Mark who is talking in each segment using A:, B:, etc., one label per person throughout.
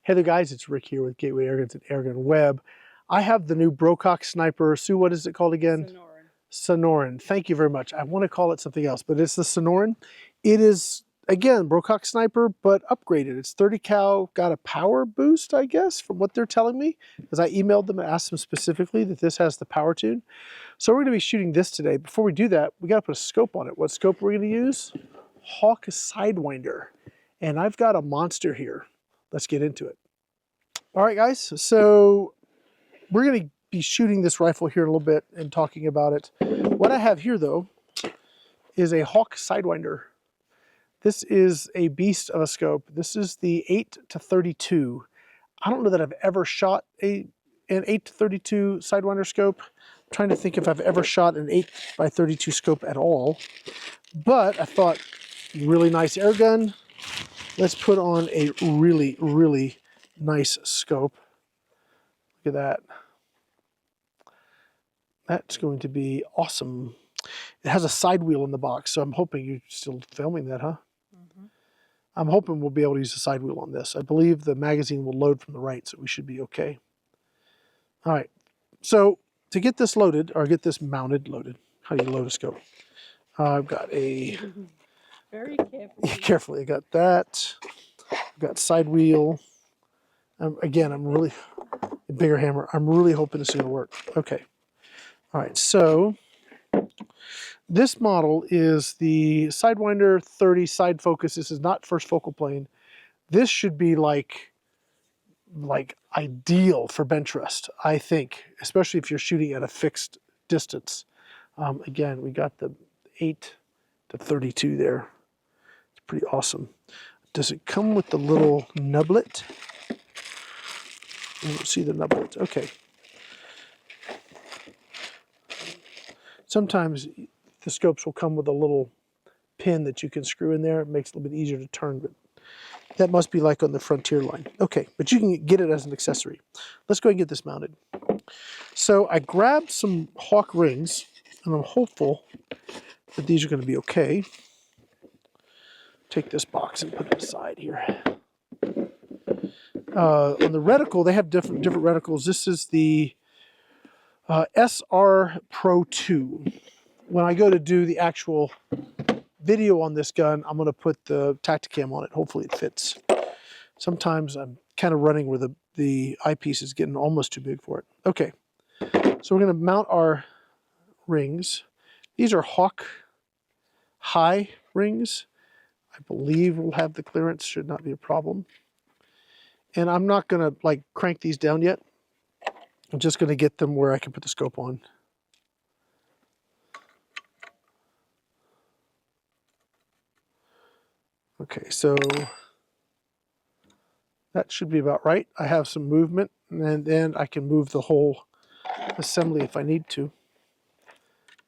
A: Hey there guys, it's Rick here with Gateway Airguns and Airgun Web. I have the new Brocock sniper. Sue, what is it called again?
B: Sonoran.
A: Sonoran. Thank you very much. I want to call it something else, but it's the Sonoran. It is, again, Brocock sniper, but upgraded. It's 30 cal, got a power boost, I guess, from what they're telling me, because I emailed them and asked them specifically that this has the power tune. So we're going to be shooting this today. Before we do that, we got to put a scope on it. What scope are we going to use? Hawke Sidewinder. And I've got a monster here. Let's get into it. All right, guys, so we're going to be shooting this rifle here in a little bit and talking about it. What I have here, though, is a Hawke Sidewinder. This is a beast of a scope. This is the 8-32. I don't know that I've ever shot an 8-32 Sidewinder scope. I'm trying to think if I've ever shot an 8x32 scope at all. But I thought, really nice air gun. Let's put on a really, really nice scope. Look at that. That's going to be awesome. It has a side wheel in the box, so I'm hoping you're still filming that, huh? Mm-hmm. I'm hoping we'll be able to use the side wheel on this. I believe the magazine will load from the right, so we should be okay. All right, so to get this loaded, or get this mounted, how do you load a scope? I've got a...
B: Very carefully.
A: Carefully, I got that. I've got side wheel. Again, I'm really, a bigger hammer. I'm really hoping this is gonna work. Okay. All right, so this model is the Sidewinder 30 side focus. This is not first focal plane. This should be like ideal for bench rest, I think, especially if you're shooting at a fixed distance. Again, we got the 8-32 there. It's pretty awesome. Does it come with the little nublet? I don't see the nublet. Okay. Sometimes the scopes will come with a little pin that you can screw in there. It makes it a little bit easier to turn, but that must be like on the Frontier line. Okay, but you can get it as an accessory. Let's go ahead and get this mounted. So I grabbed some Hawke rings, and I'm hopeful that these are going to be okay. Take this box and put it aside here. On the reticle, they have different reticles. This is the SR Pro 2. When I go to do the actual video on this gun, I'm going to put the Tacticam on it. Hopefully it fits. Sometimes I'm kind of running where the eyepiece is getting almost too big for it. Okay, so we're going to mount our rings. These are Hawke high rings. I believe we'll have the clearance, should not be a problem. And I'm not going to like crank these down yet. I'm just going to get them where I can put the scope on. Okay, so that should be about right. I have some movement, and then I can move the whole assembly if I need to.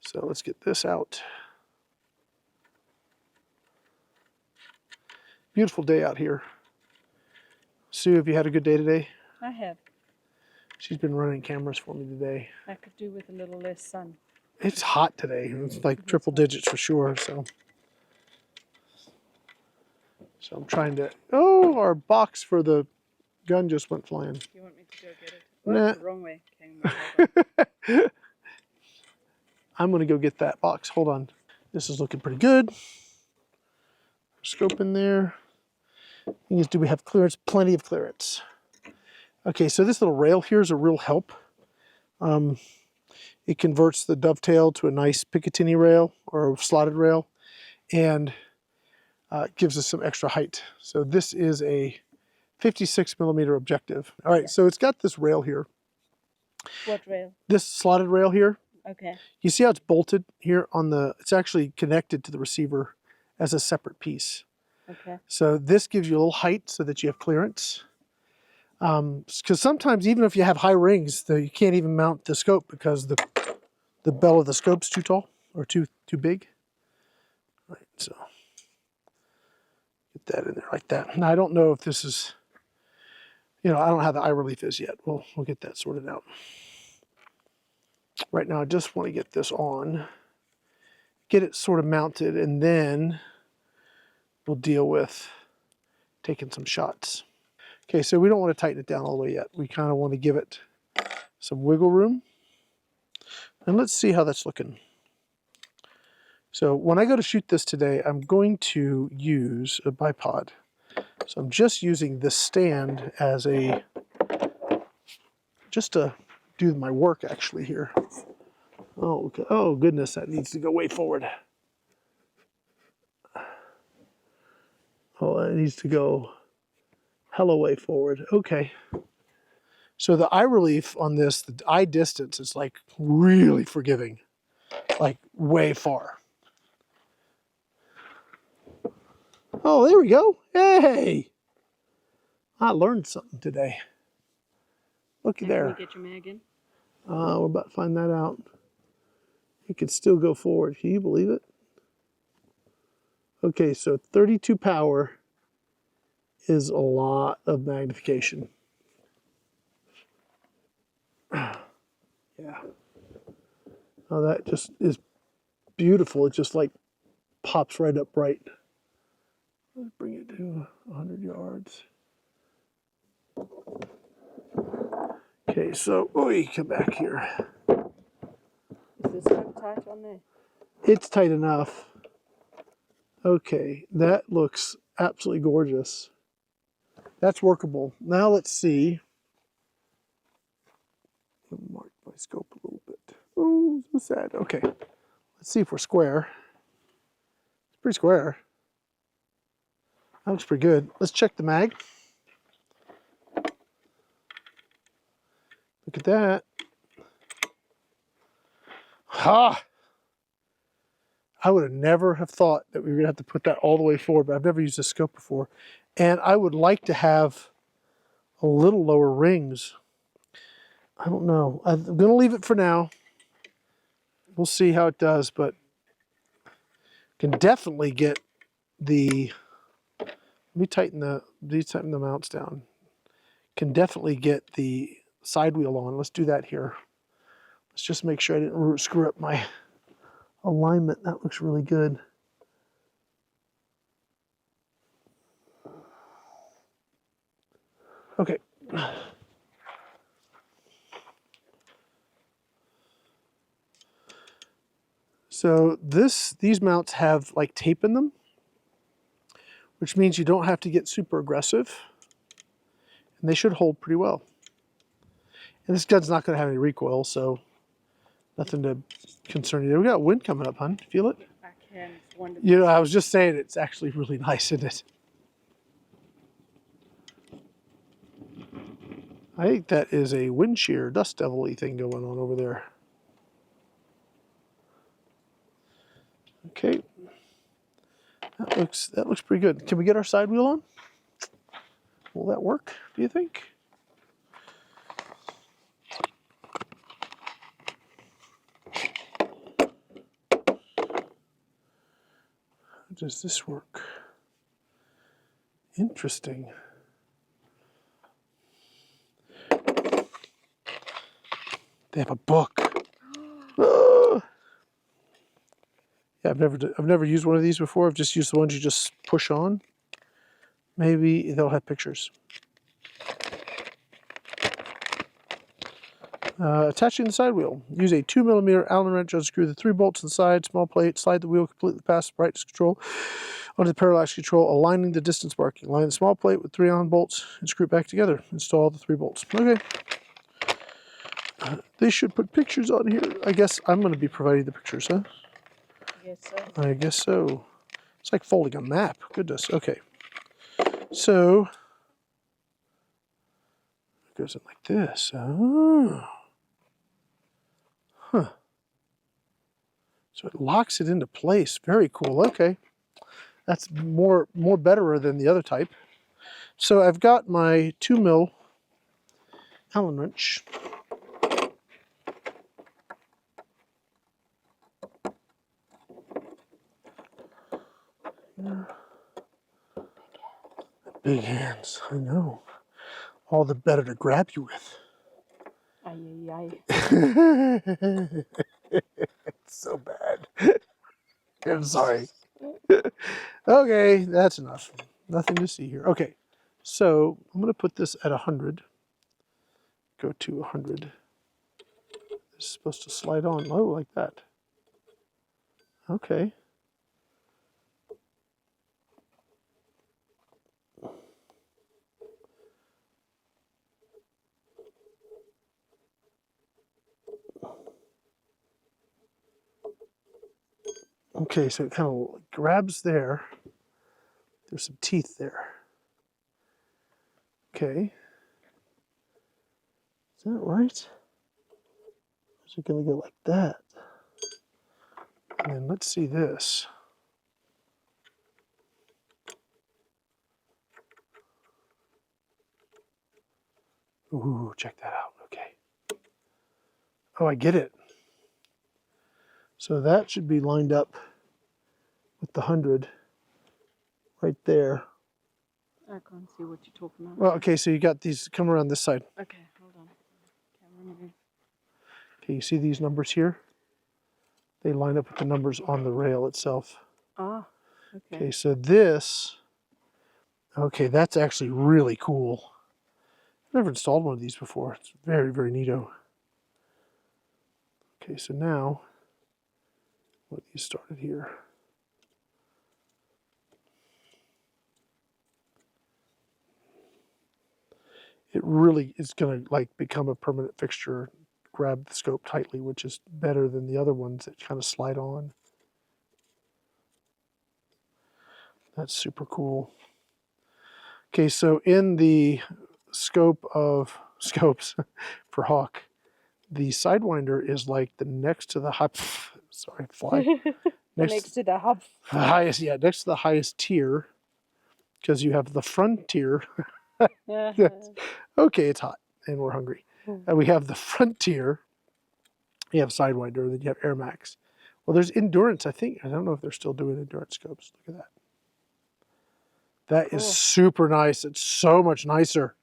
A: So let's get this out. Beautiful day out here. Sue, have you had a good day today?
B: I have.
A: She's been running cameras for me today.
B: I could do with a little less sun.
A: It's hot today. It's like triple digits for sure. So I'm trying to... Oh, our box for the gun just went flying.
B: Do you want me to go get it?
A: Nah.
B: The wrong way. Okay,
A: I'm going to go get that box. Hold on. This is looking pretty good. Scope in there. Do we have clearance? Plenty of clearance. Okay, so this little rail here is a real help. It converts the dovetail to a nice Picatinny rail or slotted rail, and gives us some extra height. So this is a 56mm objective. All right, so it's got this rail here.
B: What rail?
A: This slotted rail here.
B: Okay.
A: You see how it's bolted here on the, it's actually connected to the receiver as a separate piece.
B: Okay.
A: So this gives you a little height so that you have clearance. Because sometimes even if you have high rings, you can't even mount the scope because the bell of the scope's too tall or too big. All right, so get that in there like that. Now I don't know if this is, I don't know how the eye relief is yet. We'll get that sorted out. Right now I just want to get this on, get it sort of mounted, and then we'll deal with taking some shots. Okay, so we don't want to tighten it down all the way yet. We kind of want to give it some wiggle room. And let's see how that's looking. So when I go to shoot this today, I'm going to use a bipod. So I'm just using this stand as a, just to do my work actually here. Oh, okay. Oh goodness, that needs to go way forward. Oh, it needs to go hella way forward. Okay. So the eye relief on this, the eye distance is like really forgiving, like way far. Oh, there we go. Hey, I learned something today. Looky
B: Can you
A: there.
B: get your mag in?
A: We're about to find that out. It could still go forward. Can you believe it? Okay, so 32 power is a lot of magnification. Yeah. Oh, that just is beautiful. It just like pops right up bright. Let's bring it to 100 yards. Okay, so, come back here.
B: Is this hook tight on there?
A: It's tight enough. Okay, that looks absolutely gorgeous. That's workable. Now let's see. Mark my scope a little bit. Oh, so sad. Okay, let's see if we're square. It's pretty square. That looks pretty good. Let's check the mag. Look at that. Ha! I would have never have thought that we were gonna have to put that all the way forward, but I've never used this scope before. And I would like to have a little lower rings. I don't know. I'm gonna leave it for now. We'll see how it does, but can definitely get the, let me tighten the mounts down. Can definitely get the side wheel on. Let's do that here. Let's just make sure I didn't screw up my alignment. That looks really good. Okay. So these mounts have like tape in them, which means you don't have to get super aggressive, and they should hold pretty well. And this gun's not going to have any recoil, so nothing to concern you. We got wind coming up, hon. Feel it?
B: I can. It's wonderful.
A: You know, I was just saying it's actually really nice, isn't it? I think that is a wind shear dust devil-y thing going on over there. Okay. That looks pretty good. Can we get our side wheel on? Will that work, do you think? How does this work? Interesting. They have a book. Ah. Yeah, I've never used one of these before. I've just used the ones you just push on. Maybe they'll have pictures. Attaching the side wheel. Use a 2mm Allen wrench to unscrew the 3 bolts on the side, small plate, slide the wheel completely past the brightness control onto the parallax control, aligning the distance marking. Align the small plate with 3 Allen bolts and screw it back together. Install the 3 bolts. Okay. They should put pictures on here. I guess I'm going to be providing the pictures, huh?
B: Yes, sir.
A: I guess so. It's like folding a map. Goodness. Okay. So it goes in like this. Oh. Huh. So it locks it into place. Very cool. Okay. That's more betterer than the other type. So I've got my 2mm Allen wrench. Big hands, I know. All the better to grab you with.
B: Aye, aye, aye.
A: It's so bad. I'm sorry. Okay, that's enough. Nothing to see here. Okay, So I'm going to put this at 100. Go to 100. This is supposed to slide on. Oh, like that. Okay. Okay, so it kind of grabs there. There's some teeth there. Okay. Is that right? Is it going to go like that? And then let's see this. Ooh, check that out. Okay. Oh, I get it. So that should be lined up with the 100 right there.
B: I can't see what you're talking about.
A: Well, okay, so you got these, come around this side.
B: Okay, hold on. Camera move.
A: Okay, you see these numbers here? They line up with the numbers on the rail itself.
B: Ah, okay.
A: Okay, so this, okay, that's actually really cool. I've never installed one of these before. It's very, very neato. Okay, so now, let you started here. It really is going to like become a permanent fixture. Grab the scope tightly, which is better than the other ones that kind of slide on. That's super cool. Okay, so in the scope of scopes for Hawke, the Sidewinder is like the next to the sorry, fly.
B: Next to the hub.
A: The highest, yeah, next to the highest tier, because you have the frontier. Yes. Okay, it's hot and we're hungry. And we have the frontier. You have Sidewinder, then you have Air Max. Well, there's endurance, I think. I don't know if they're still doing endurance scopes. Look at that. That is super nice. It's so much nicer.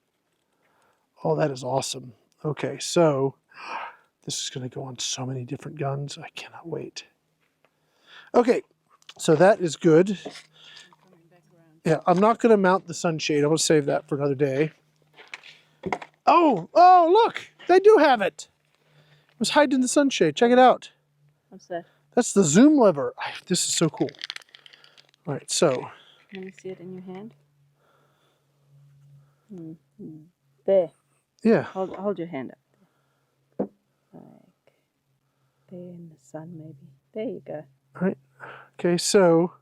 A: Oh, that is awesome. Okay, so this is going to go on so many different guns. I cannot wait. Okay, so that is good. Yeah, I'm not going to mount the sunshade. I'm going to save that for another day. Oh, look. They do have it. It was hiding in the sunshade. Check it out.
B: What's that?
A: That's the zoom lever. This is so cool. All right, so.
B: Let me see it in your hand. There.
A: Yeah.
B: Hold your hand up. Like there in the sun, maybe. There you go.
A: All right. Okay, so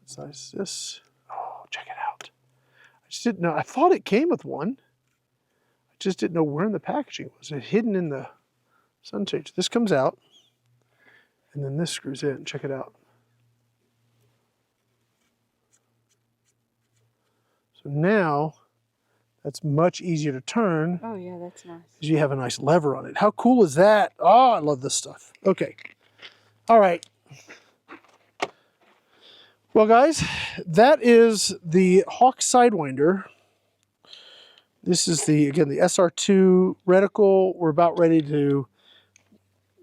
A: what size is this? Oh, check it out. I just didn't know. I thought it came with one. I just didn't know where in the packaging it was. It hidden in the sunshade. This comes out, and then this screws in. Check it out. So now that's much easier to turn.
B: Oh yeah, that's nice.
A: Because you have a nice lever on it. How cool is that? Oh, I love this stuff. Okay. All right. Well, guys, that is the Hawke Sidewinder. This is again, the SR2 reticle. We're about ready to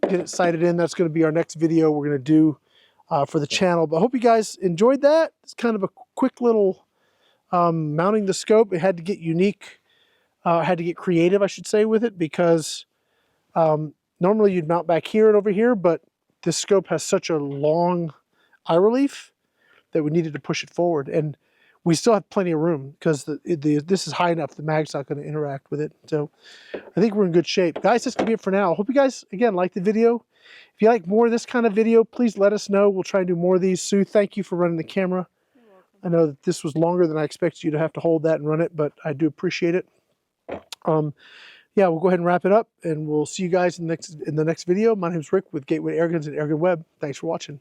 A: get it sighted in. That's going to be our next video we're going to do for the channel. But I hope you guys enjoyed that. It's kind of a quick little mounting the scope. It had to get unique, had to get creative, I should say, with it, because normally you'd mount back here and over here, but this scope has such a long eye relief that we needed to push it forward. And we still have plenty of room because this is high enough, the mag's not going to interact with it. So I think we're in good shape. Guys, that's going to be it for now. I hope you guys, again, like the video. If you like more of this kind of video, please let us know. We'll try and do more of these. Sue, thank you for running the camera. I know that this was longer than I expected you to have to hold that and run it, but I do appreciate it. Yeah, we'll go ahead and wrap it up, and we'll see you guys in the next video. My name's Rick with Gateway Airguns and Airgun Web. Thanks for watching.